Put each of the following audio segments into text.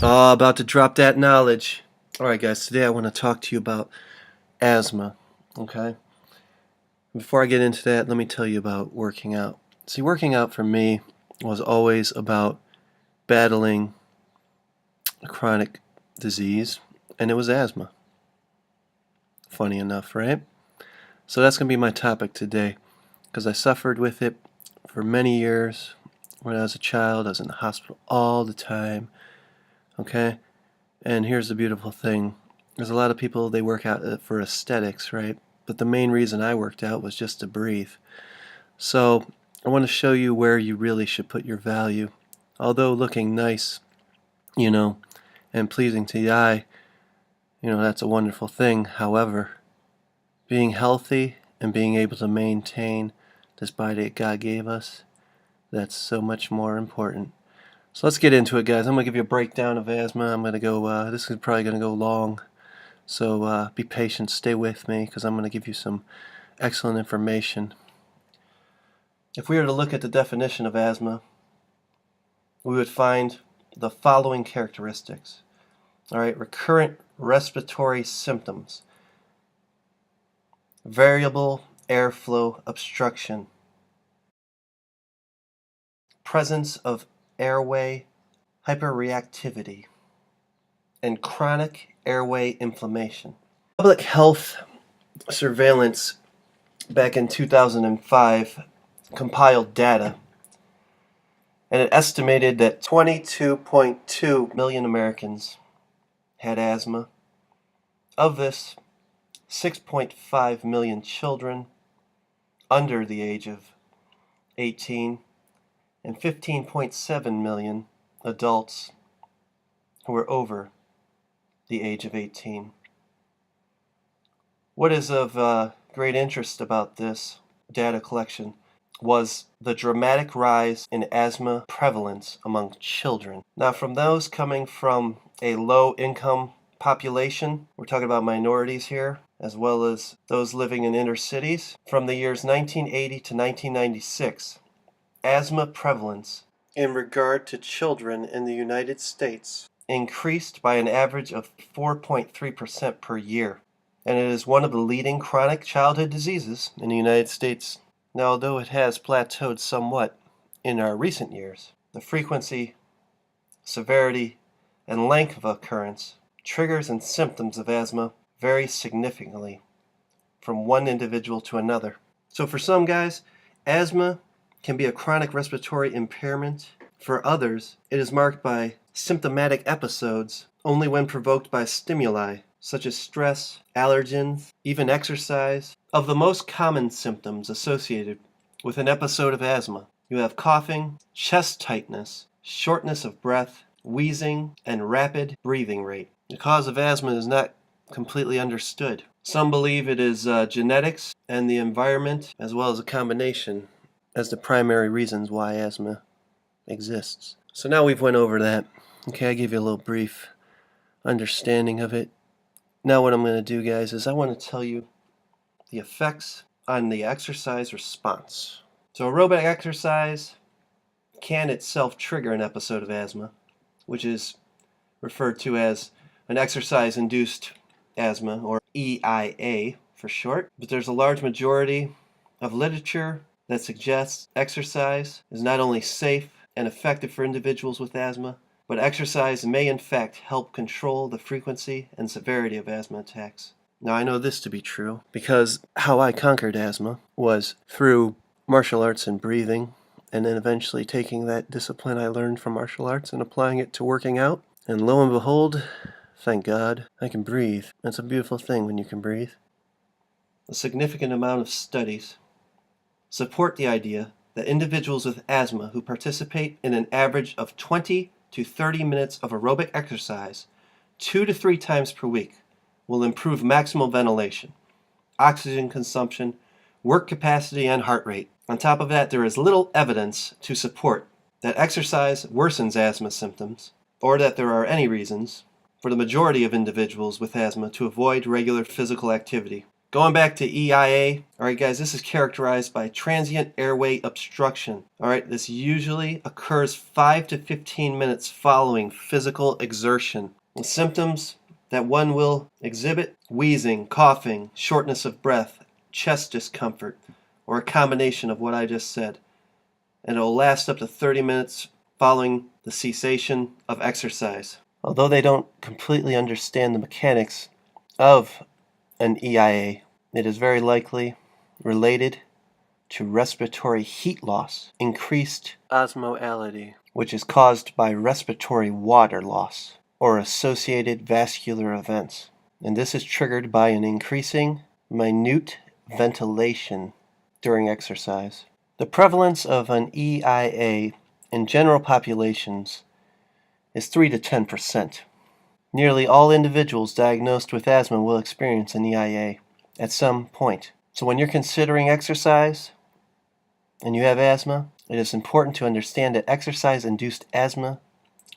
Oh, about to drop that knowledge. Alright, guys, today I want to talk to you about asthma. Okay? Before I get into that, let me tell you about working out. See, working out for me was always about battling a chronic disease, and it was asthma. Funny enough, right? So that's going to be my topic today, because I suffered with it for many years. When I was a child, I was in the hospital all the time. Okay? And here's the beautiful thing. There's a lot of people, they work out for aesthetics, right? But the main reason I worked out was just to breathe. So I want to show you where you really should put your value. Although looking nice, and pleasing to the eye, that's a wonderful thing. However, being healthy and being able to maintain this body that God gave us, that's so much more important. So let's get into it, guys. I'm going to give you a breakdown of asthma. I'm going to go, this is probably going to go long. So be patient, stay with me, because I'm going to give you some excellent information. If we were to look at the definition of asthma, we would find the following characteristics. All right, recurrent respiratory symptoms, variable airflow obstruction, presence of airway hyperreactivity, and chronic airway inflammation. Public health surveillance back in 2005 compiled data, and it estimated that 22.2 million Americans had asthma. Of this, 6.5 million children under the age of 18 and 15.7 million adults who were over the age of 18. What is of great interest about this data collection was the dramatic rise in asthma prevalence among children. Now, from those coming from a low-income population, we're talking about minorities here, as well as those living in inner cities, from the years 1980 to 1996, asthma prevalence in regard to children in the United States increased by an average of 4.3% per year, and it is one of the leading chronic childhood diseases in the United States. Now, although it has plateaued somewhat in our recent years, the frequency, severity, and length of occurrence, triggers, and symptoms of asthma vary significantly from one individual to another. So for some guys, asthma can be a chronic respiratory impairment. For others, it is marked by symptomatic episodes only when provoked by stimuli, such as stress, allergens, even exercise. Of the most common symptoms associated with an episode of asthma, you have coughing, chest tightness, shortness of breath, wheezing, and rapid breathing rate. The cause of asthma is not completely understood. Some believe it is genetics and the environment, as well as a combination, as the primary reasons why asthma exists. So now we've went over that. Okay, I gave you a little brief understanding of it. Now what I'm going to do, guys, is I want to tell you the effects on the exercise response. So aerobic exercise can itself trigger an episode of asthma, which is referred to as an exercise-induced asthma, or EIA for short. But there's a large majority of literature that suggests exercise is not only safe and effective for individuals with asthma, but exercise may in fact help control the frequency and severity of asthma attacks. Now, I know this to be true because how I conquered asthma was through martial arts and breathing, and then eventually taking that discipline I learned from martial arts and applying it to working out. And lo and behold, thank God, I can breathe. It's a beautiful thing when you can breathe. A significant amount of studies support the idea that individuals with asthma who participate in an average of 20 to 30 minutes of aerobic exercise 2 to 3 times per week will improve maximal ventilation, oxygen consumption, work capacity, and heart rate. On top of that, there is little evidence to support that exercise worsens asthma symptoms, or that there are any reasons for the majority of individuals with asthma to avoid regular physical activity. Going back to EIA, all right, guys, this is characterized by transient airway obstruction. All right, this usually occurs 5 to 15 minutes following physical exertion. The symptoms that one will exhibit: wheezing, coughing, shortness of breath, chest discomfort, or a combination of what I just said. And it will last up to 30 minutes following the cessation of exercise. Although they don't completely understand the mechanics of an EIA, it is very likely related to respiratory heat loss, increased osmolality, which is caused by respiratory water loss, or associated vascular events. And this is triggered by an increasing minute ventilation during exercise. The prevalence of an EIA in general populations is 3 to 10%. Nearly all individuals diagnosed with asthma will experience an EIA at some point. So when you're considering exercise and you have asthma, it is important to understand that exercise-induced asthma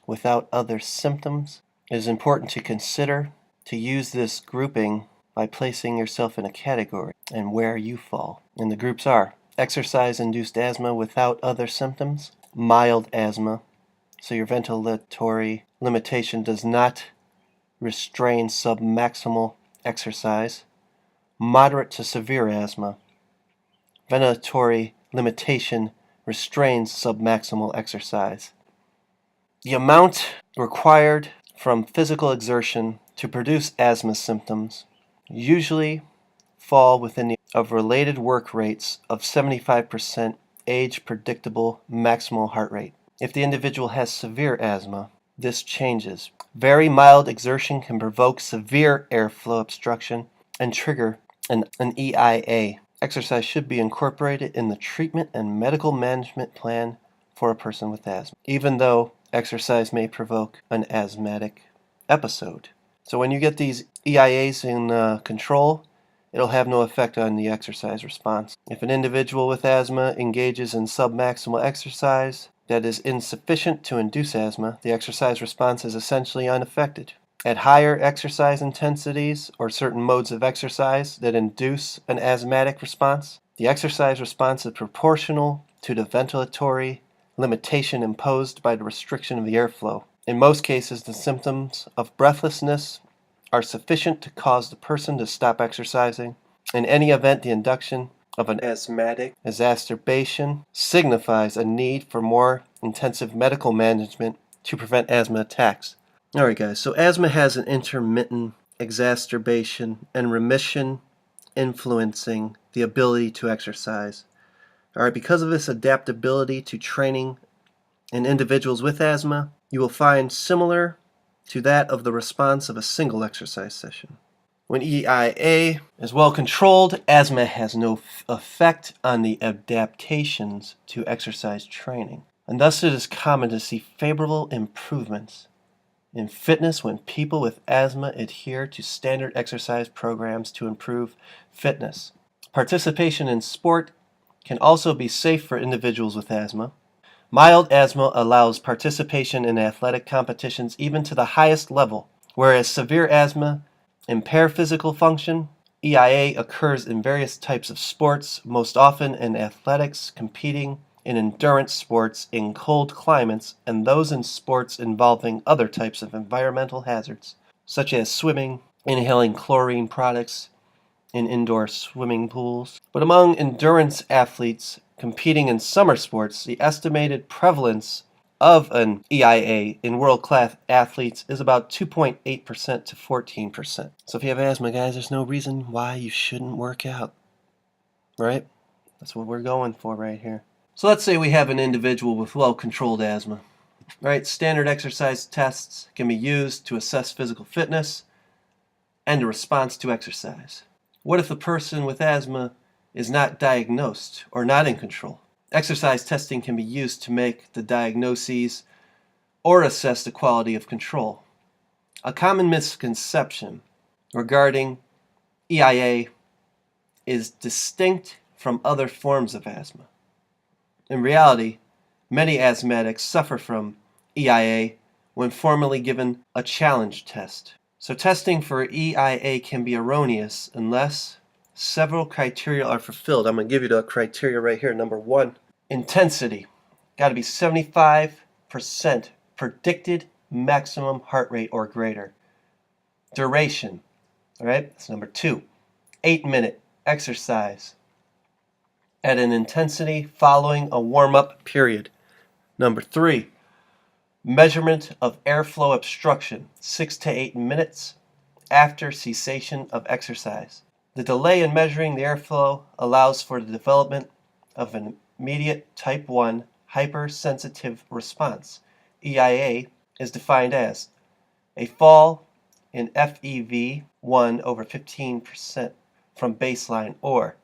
without other symptoms. It is important to consider to use this grouping by placing yourself in a category and where you fall. And the groups are exercise-induced asthma without other symptoms, mild asthma, so your ventilatory limitation does not restrain submaximal exercise, moderate to severe asthma. Ventilatory limitation restrains submaximal exercise. The amount required from physical exertion to produce asthma symptoms usually fall within the of related work rates of 75% age-predictable maximal heart rate. If the individual has severe asthma, this changes. Very mild exertion can provoke severe airflow obstruction and trigger an EIA. Exercise should be incorporated in the treatment and medical management plan for a person with asthma, even though exercise may provoke an asthmatic episode. So when you get these EIAs in control, it'll have no effect on the exercise response. If an individual with asthma engages in submaximal exercise that is insufficient to induce asthma, the exercise response is essentially unaffected. At higher exercise intensities or certain modes of exercise that induce an asthmatic response, the exercise response is proportional to the ventilatory limitation imposed by the restriction of the airflow. In most cases, the symptoms of breathlessness are sufficient to cause the person to stop exercising. In any event, the induction of an asthmatic exacerbation signifies a need for more intensive medical management to prevent asthma attacks. Alright guys, so asthma has an intermittent exacerbation and remission influencing the ability to exercise. Alright, because of this adaptability to training in individuals with asthma, you will find similar to that of the response of a single exercise session. When EIA is well controlled, asthma has no effect on the adaptations to exercise training, and thus it is common to see favorable improvements in fitness when people with asthma adhere to standard exercise programs to improve fitness. Participation in sport can also be safe for individuals with asthma. Mild asthma allows participation in athletic competitions even to the highest level, whereas severe asthma impair physical function. EIA occurs in various types of sports, most often in athletics competing in endurance sports in cold climates and those in sports involving other types of environmental hazards, such as swimming, inhaling chlorine products in indoor swimming pools. But among endurance athletes competing in summer sports, the estimated prevalence of an EIA in world-class athletes is about 2.8% to 14%. So if you have asthma, guys, there's no reason why you shouldn't work out, right? That's what we're going for right here. So let's say we have an individual with well-controlled asthma, right? Standard exercise tests can be used to assess physical fitness and a response to exercise. What if the person with asthma is not diagnosed or not in control? Exercise testing can be used to make the diagnoses or assess the quality of control. A common misconception regarding EIA is distinct from other forms of asthma. In reality, many asthmatics suffer from EIA when formally given a challenge test. So testing for EIA can be erroneous unless several criteria are fulfilled. I'm going to give you the criteria right here. Number 1, intensity. Got to be 75% predicted maximum heart rate or greater. Duration. All right, that's number 2. 8-minute exercise at an intensity following a warm-up period. Number 3, measurement of airflow obstruction, 6 to 8 minutes after cessation of exercise. The delay in measuring the airflow allows for the development of an immediate type 1 hypersensitive response. EIA is defined as a fall in FEV1 over 15% from baseline, or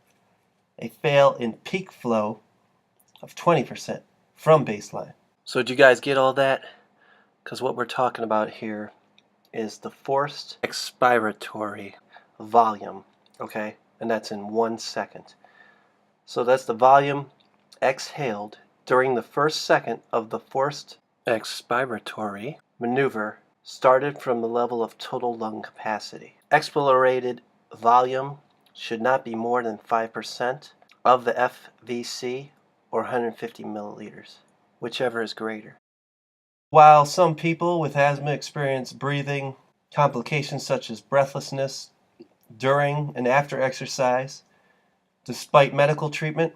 a fail in peak flow of 20% from baseline. So did you guys get all that? Because what we're talking about here is the forced expiratory volume, okay? And that's in 1 second. So that's the volume exhaled during the first second of the forced expiratory maneuver started from the level of total lung capacity. Expirated volume should not be more than 5% of the FVC or 150 milliliters, whichever is greater. While some people with asthma experience breathing complications such as breathlessness during and after exercise, despite medical treatment,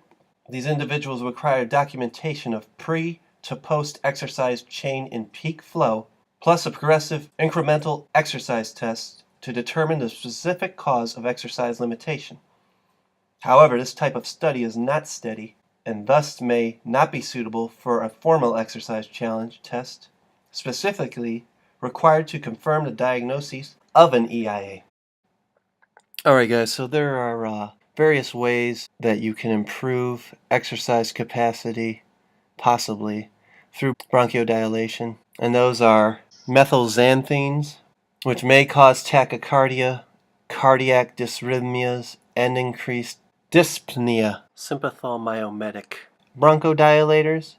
these individuals require documentation of pre to post exercise change in peak flow, plus a progressive incremental exercise test to determine the specific cause of exercise limitation. However, this type of study is not steady and thus may not be suitable for a formal exercise challenge test, specifically required to confirm the diagnosis of an EIA. Alright guys, so there are various ways that you can improve exercise capacity, possibly, through bronchodilation. And those are methylxanthines, which may cause tachycardia, cardiac dysrhythmias, and increased dyspnea. Sympathomyometic bronchodilators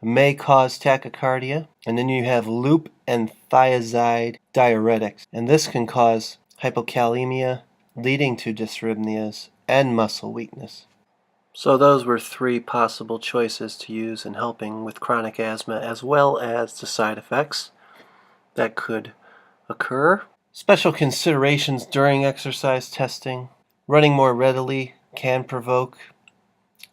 may cause tachycardia. And then you have loop and thiazide diuretics. And this can cause hypokalemia, leading to dysrhythmias and muscle weakness. So those were 3 possible choices to use in helping with chronic asthma, as well as the side effects that could occur. Special considerations during exercise testing. Running more readily can provoke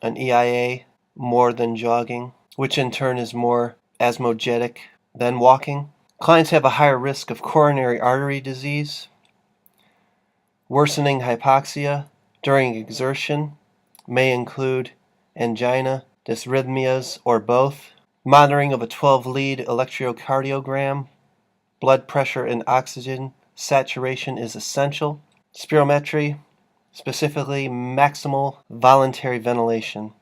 an EIA more than jogging, which in turn is more asthmogenic than walking. Clients have a higher risk of coronary artery disease, worsening hypoxia during exertion may include angina, dysrhythmias, or both. Monitoring of a 12-lead electrocardiogram, blood pressure and oxygen saturation is essential. Spirometry, specifically maximal voluntary ventilation,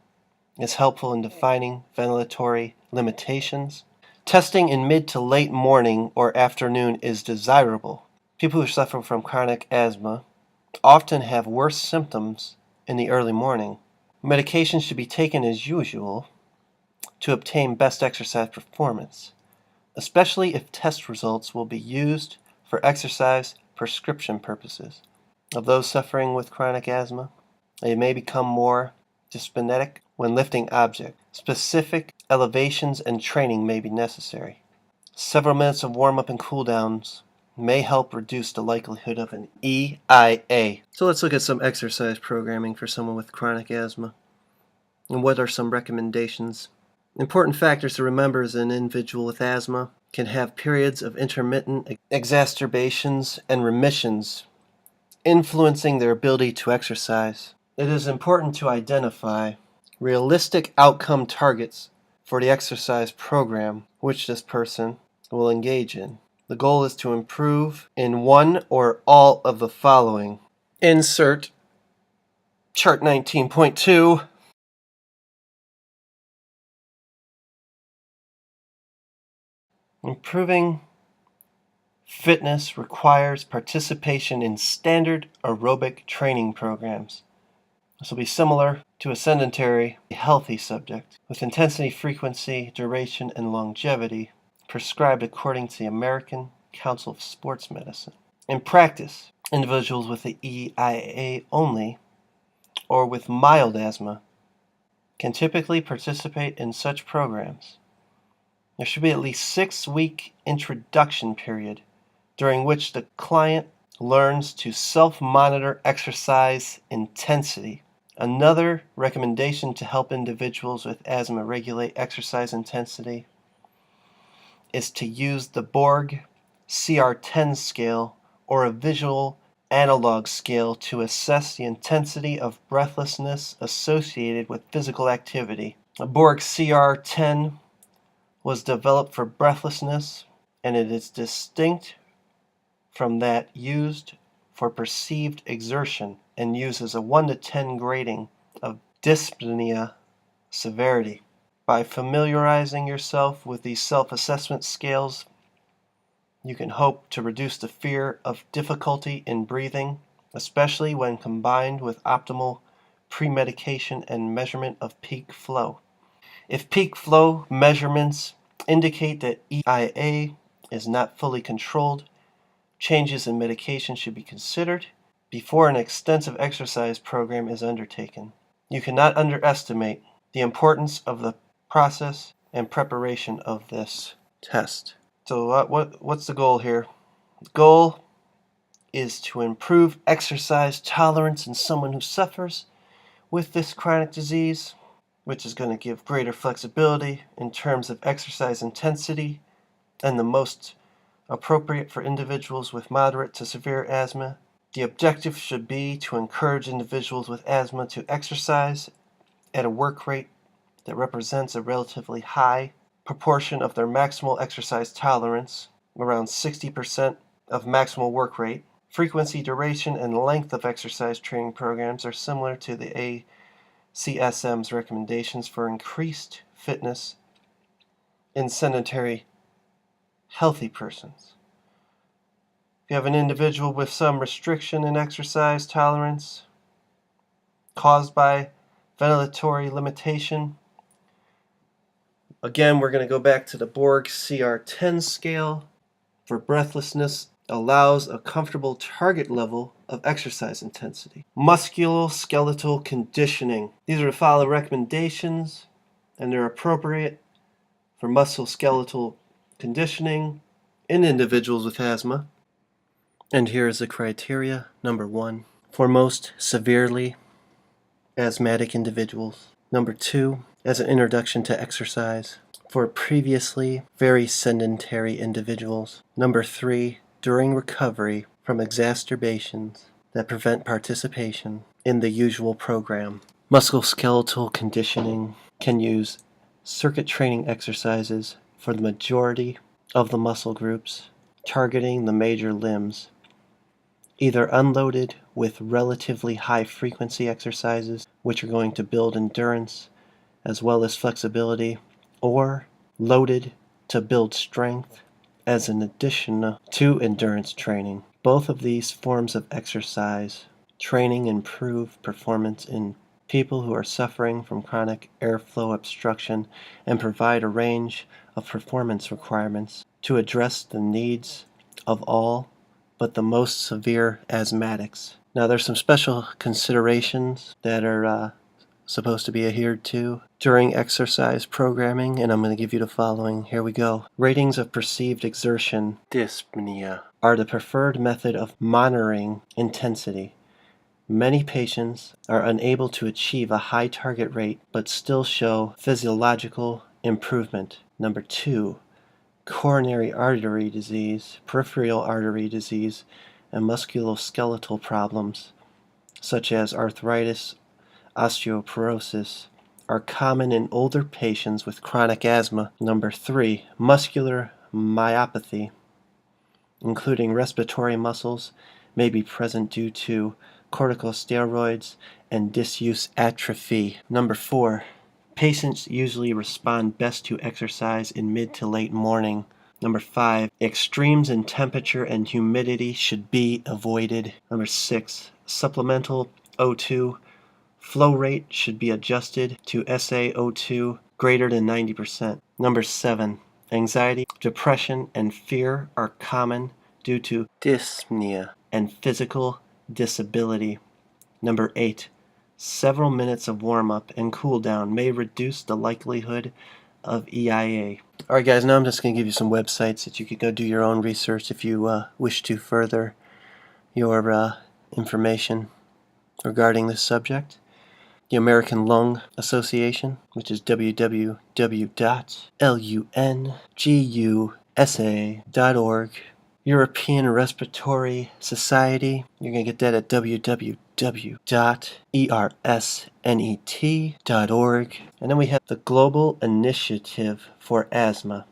is helpful in defining ventilatory limitations. Testing in mid to late morning or afternoon is desirable. People who suffer from chronic asthma often have worse symptoms in the early morning. Medication should be taken as usual to obtain best exercise performance, especially if test results will be used for exercise prescription purposes. Of those suffering with chronic asthma, they may become more dyspneic when lifting objects. Specific elevations and training may be necessary. Several minutes of warm-up and cool-downs may help reduce the likelihood of an EIA. So let's look at some exercise programming for someone with chronic asthma. And what are some recommendations? Important factors to remember is an individual with asthma can have periods of intermittent exacerbations and remissions, influencing their ability to exercise. It is important to identify realistic outcome targets for the exercise program which this person will engage in. The goal is to improve in one or all of the following. Insert chart 19.2. Improving fitness requires participation in standard aerobic training programs. This will be similar to a sedentary, healthy subject, with intensity, frequency, duration, and longevity prescribed according to the American Council of Sports Medicine. In practice, Individuals with the EIA only or with mild asthma can typically participate in such programs. There should be at least 6-week introduction period during which the client learns to self-monitor exercise intensity. Another recommendation to help individuals with asthma regulate exercise intensity is to use the Borg CR10 scale or a visual analog scale to assess the intensity of breathlessness associated with physical activity. The Borg CR10 was developed for breathlessness, and it is distinct from that used for perceived exertion and uses a 1 to 10 grading of dyspnea severity. By familiarizing yourself with these self-assessment scales, you can hope to reduce the fear of difficulty in breathing, especially when combined with optimal pre-medication and measurement of peak flow. If peak flow measurements indicate that EIA is not fully controlled, changes in medication should be considered before an extensive exercise program is undertaken. You cannot underestimate the importance of the process and preparation of this test. So what's the goal here? The goal is to improve exercise tolerance in someone who suffers with this chronic disease, which is going to give greater flexibility in terms of exercise intensity and the most appropriate for individuals with moderate to severe asthma. The objective should be to encourage individuals with asthma to exercise at a work rate that represents a relatively high proportion of their maximal exercise tolerance, around 60% of maximal work rate. Frequency, duration, and length of exercise training programs are similar to the ACSM's recommendations for increased fitness in sedentary, healthy persons. If you have an individual with some restriction in exercise tolerance caused by ventilatory limitation, again, we're going to go back to the Borg CR10 scale for breathlessness. Allows a comfortable target level of exercise intensity. Musculoskeletal conditioning. These are the following recommendations, and they're appropriate for musculoskeletal conditioning in individuals with asthma. And here is the criteria. Number 1, for most severely asthmatic individuals. Number 2, as an introduction to exercise for previously very sedentary individuals. Number 3, during recovery from exacerbations that prevent participation in the usual program. Musculoskeletal conditioning can use circuit training exercises for the majority of the muscle groups, targeting the major limbs, either unloaded with relatively high frequency exercises, which are going to build endurance as well as flexibility, or loaded to build strength as an addition to endurance training. Both of these forms of exercise training improve performance in people who are suffering from chronic airflow obstruction and provide a range of performance requirements to address the needs of all but the most severe asthmatics. Now, there's some special considerations that are supposed to be adhered to during exercise programming, and I'm going to give you the following. Here we go. Ratings of perceived exertion, dyspnea, are the preferred method of monitoring intensity. Many patients are unable to achieve a high target rate but still show physiological improvement. Number 2, coronary artery disease, peripheral artery disease, and musculoskeletal problems such as arthritis, osteoporosis, are common in older patients with chronic asthma. Number 3, muscular myopathy, including respiratory muscles, may be present due to corticosteroids and disuse atrophy. Number 4, patients usually respond best to exercise in mid to late morning. Number 5, extremes in temperature and humidity should be avoided. Number 6, supplemental O2 flow rate should be adjusted to SaO2 greater than 90%. Number 7, anxiety, depression, and fear are common due to dyspnea. and physical disability. Number 8, several minutes of warm-up and cool-down may reduce the likelihood of EIA. Alright guys, now I'm just going to give you some websites that you could go do your own research if you wish to further your information regarding this subject. The American Lung Association, which is www.lungusa.org. European Respiratory Society, you're going to get that at www.ersnet.org. And then we have the Global Initiative for Asthma,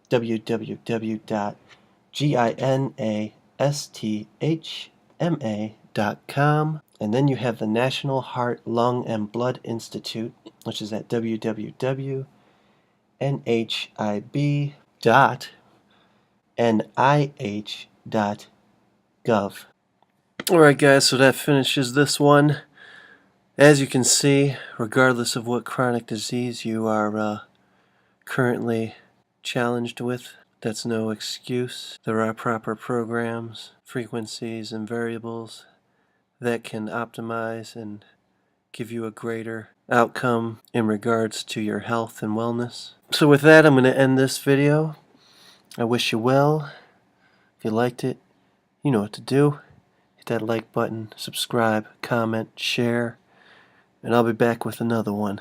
www.ginasthma.com. And then you have the National Heart, Lung, and Blood Institute, which is at www.nih.nih.gov. Alright guys, so that finishes this one. As you can see, regardless of what chronic disease you are currently challenged with, that's no excuse. There are proper programs, frequencies, and variables that can optimize and give you a greater outcome in regards to your health and wellness. So with that, I'm going to end this video. I wish you well. If you liked it, you know what to do. Hit that like button, subscribe, comment, share, and I'll be back with another one.